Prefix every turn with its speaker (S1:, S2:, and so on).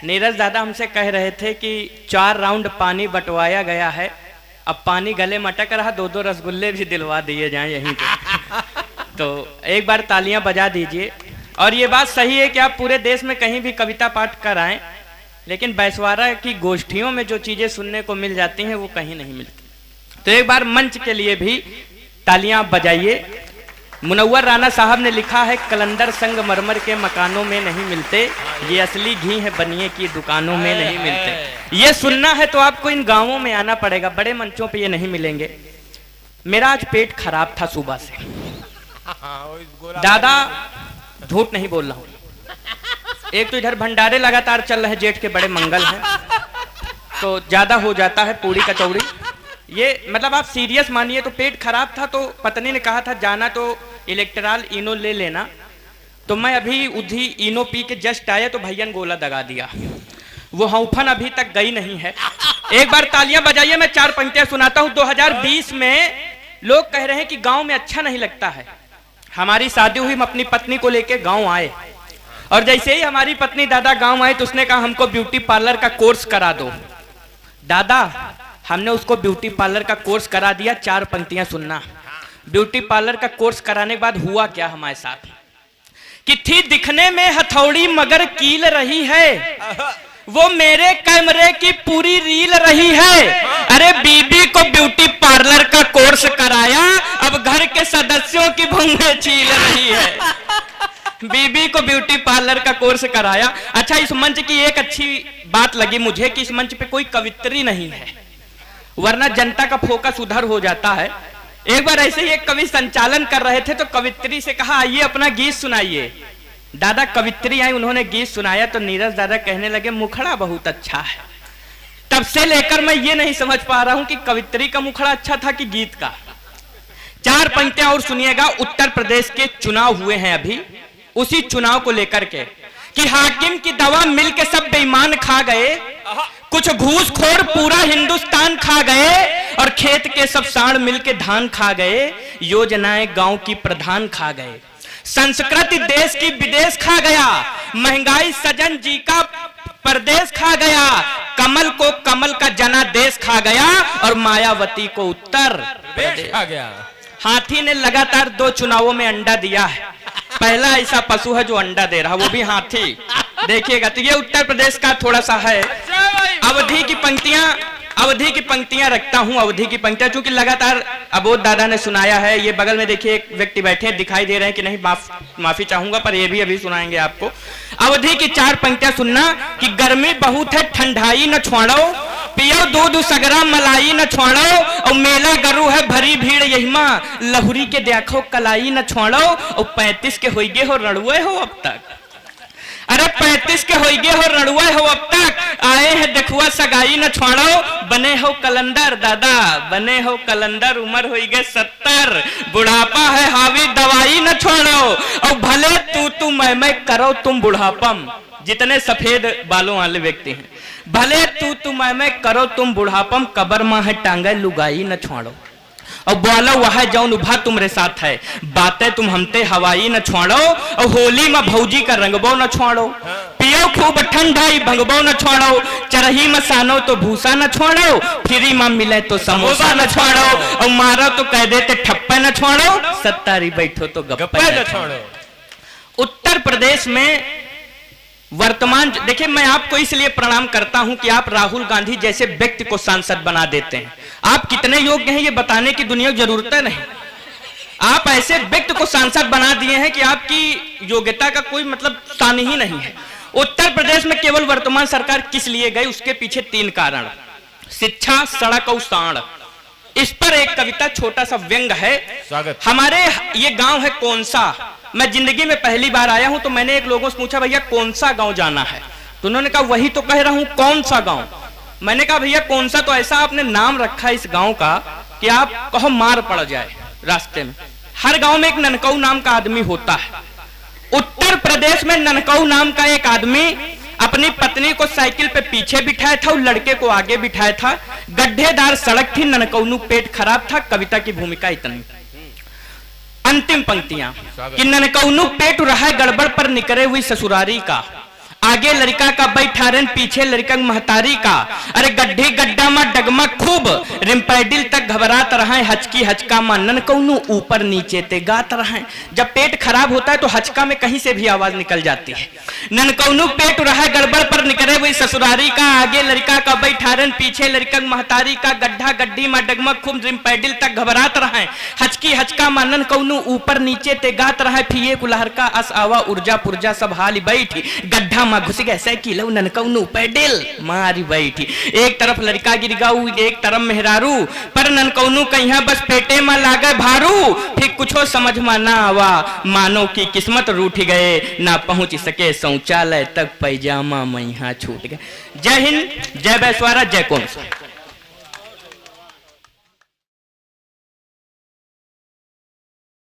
S1: नीरज दादा हमसे कह रहे थे कि 4 राउंड पानी बंटवाया गया है, अब पानी गले में अटक रहा, 2-2 रसगुल्ले भी दिलवा दिए जाएं यहीं पे। तो एक बार तालियां बजा दीजिए। और ये बात सही है कि आप पूरे देश में कहीं भी कविता पाठ कराएं, लेकिन बैसवारा की गोष्ठियों में जो चीजें सुनने को मिल जाती हैं वो कहीं नहीं मिलती। तो एक बार मंच के लिए भी तालियां बजाइए। मुनव्वर राणा साहब ने लिखा है, कलंदर संगमरमर के मकानों में नहीं मिलते, ये असली घी है बनिए की दुकानों में नहीं मिलते। ये सुनना है तो आपको इन गांवों में आना पड़ेगा, बड़े मंचों पे ये नहीं मिलेंगे। मेरा आज पेट खराब था सुबह से, दादा झूठ नहीं बोल रहा हूं। एक तो इधर भंडारे लगातार चल रहे, जेठ के बड़े मंगल हैं, तो ज्यादा हो जाता है पूरी कचौड़ी। ये मतलब आप सीरियस मानिए। तो पेट खराब था, तो पत्नी ने कहा था जाना तो इलेक्ट्रॉल इनो ले लेना। तो मैं अभी उधी इनो पी के जस्ट आया तो भैया ने गोला दगा दिया, वो हौफन अभी तक गई नहीं है। एक बार तालियां बजाइए, मैं 4 पंक्तियां सुनाता हूं। 2020 में लोग कह रहे हैं कि गांव में अच्छा नहीं लगता है। हमारी शादी हुई, हम अपनी पत्नी को लेके गांव आए, और जैसे ही हमारी पत्नी दादा गांव आए तो उसने कहा हमको ब्यूटी पार्लर का कोर्स करा दो। दादा हमने उसको ब्यूटी पार्लर का कोर्स करा दिया। 4 पंक्तियां सुनना। ब्यूटी पार्लर का कोर्स कराने के बाद हुआ क्या हमारे साथ कि थी दिखने में हथौड़ी मगर कील रही है, वो मेरे कैमरे की पूरी रील रही है। अरे बीबी को ब्यूटी पार्लर का कोर्स कराया, अब घर के सदस्यों की भूंगे छील रही है। बीबी को ब्यूटी पार्लर का कोर्स कराया। अच्छा, इस मंच की एक अच्छी बात लगी मुझे कि इस मंच पे कोई कवित्री नहीं है, वरना जनता का फोकस उधर हो जाता है। एक बार ऐसे ही एक कवि संचालन कर रहे थे तो कवित्री से कहा आइए अपना गीत सुनाइए। दादा कवित्री आई, उन्होंने गीत सुनाया तो नीरज दादा कहने लगे मुखड़ा बहुत अच्छा है। तब से लेकर मैं ये नहीं समझ पा रहा हूं कि कवित्री का मुखड़ा अच्छा था कि गीत का। 4 पंक्तियां और सुनिएगा। उत्तर प्रदेश के चुनाव हुए हैं अभी, उसी चुनाव को लेकर के कि हाकिम की दवा मिलके सब बेईमान खा गए, कुछ घूसखोर पूरा हिंदुस्तान खा गए, और खेत के सब साण मिलके धान खा गए, योजनाएं गांव की प्रधान खा गए, संस्कृति देश की विदेश खा गया, महंगाई सजन जी का परदेश खा गया, कमल को कमल का जनादेश खा गया, और मायावती को उत्तर प्रदेश खा गया। हाथी ने लगातार 2 चुनावों में अंडा दिया है। पहला ऐसा पशु है जो अंडा दे रहा, वो भी हाथी। देखिएगा तो ये उत्तर प्रदेश का थोड़ा सा है। अवधि की पंक्तियां रखता हूं। अवधि की पंक्तियां चूंकि लगातार अबोध दादा ने सुनाया है। ये बगल में देखिए एक व्यक्ति बैठे हैं, दिखाई दे रहे हैं कि नहीं, माफी चाहूंगा, पर ये भी अभी सुनाएंगे आपको। अवधि की 4 पंक्तियां सुनना कि गर्मी बहुत है ठंडाई न छोड़ो, पियो दूध सगरा मलाई न छोड़ो, और मेला गरु है भरी भीड़ यहीमा, लहुरी के देखो कलाई न छोड़ो, और 35 के होइगे हो रड़ुए हो अब तक। अरे 35 के होइगे हो रड़ुए हो अब तक, आए हैं देखुआ सगाई न छोड़ो, बने हो कलंदर दादा बने हो कलंदर, उम्र होई गए 70, बुढ़ापा है हावी दवाई न छोड़ो, और भले तू मैं करो तुम बुढ़ापम। जितने सफेद बालों वाले व्यक्ति हैं, भले तू मैं करो तुम बुढ़ापम, कबर मां है टांगे लुगाई न छोड़ो, और बोलो वह जौन उभा तुम्हारे साथ है, बातें तुम हमते हवाई न छोड़ो, और होली में भौजी का रंगबो न छोड़ो, पियो खूब ठंडाई भंगबो न छोड़ो, चरही में सानो तो भूसा न छोड़ो, फ्री में मिले तो समोसा न छोड़ो, और मारो तो कह देते ठप्पे न छोड़ो, सत्तारी बैठो तो गप्पे न छोड़ो। उत्तर प्रदेश में वर्तमान देखिए, मैं आपको इसलिए प्रणाम करता हूं कि आप राहुल गांधी जैसे व्यक्ति को सांसद बना देते हैं। आप कितने योग्य हैं ये बताने की दुनिया की जरूरत नहीं। आप ऐसे व्यक्ति को सांसद बना दिए हैं कि आपकी योग्यता का कोई मतलब स्थान ही नहीं है। उत्तर प्रदेश में केवल वर्तमान सरकार किस लिए गई, उसके पीछे 3 कारण: शिक्षा, सड़क और साण। इस पर एक कविता, छोटा सा व्यंग है। हमारे ये गांव है कौन सा, मैं जिंदगी में पहली बार आया हूं, तो मैंने एक लोगों से पूछा भैया कौन सा गांव जाना है, तो उन्होंने कहा वही तो कह रहा हूं, कौन सा गांव। मैंने कहा भैया कौन सा, तो ऐसा आपने नाम रखा इस गांव का कि आप कहो मार पड़ जाए रास्ते में। हर गांव में एक ननकऊ नाम का आदमी होता है। उत्तर प्रदेश में ननकऊ नाम का एक आदमी अपनी पत्नी को साइकिल पे पीछे बिठाया था और लड़के को आगे बिठाया था। गड्ढेदार सड़क थी, ननकौनू पेट खराब था। कविता की भूमिका इतनी। अंतिम पंक्तियां कि ननकौनू पेट रहा गड़बड़ पर निकरे हुई ससुरारी का, आगे लड़का का बैठारन पीछे लड़का महतारी का। अरे गड्ढे गड्ढा में डगमग खूब रिम्पैडिल तक घबरात रहे, हचकी हचका में नन कौनू ऊपर नीचे ते गात रहे। जब पेट खराब होता है तो हचका में कहीं से भी आवाज निकल जाती है। नन कौनू पेट रहा गड़बड़ पर निकले वही ससुरारी का। आगे लड़का का बैठारन पीछे लड़का महतारी का। गड्ढा गड्ढी में डगमग खूब रिम्पैडिल तक घबरात रहे, हचकी हचका में नन कौनू ऊपर नीचे ते गात रहे। फिये कुल्हर का अस आवा ऊर्जा पुर्जा सब हाली बैठी, गड्ढा में घुस गए साइकिल ननकौनू पैडल मारी बैठी। एक तरफ लड़का गिर गऊ, एक तरफ मेहरारू, पर ननकौनू कहीं बस पेटे में लागे भारू। फिर कुछो समझ में ना आवा, मानो की किस्मत रूठ गए, ना पहुंच सके शौचालय तक पैजामा मैहा छूट गए। जय हिंद, जय वैश्वारा, जय कौन।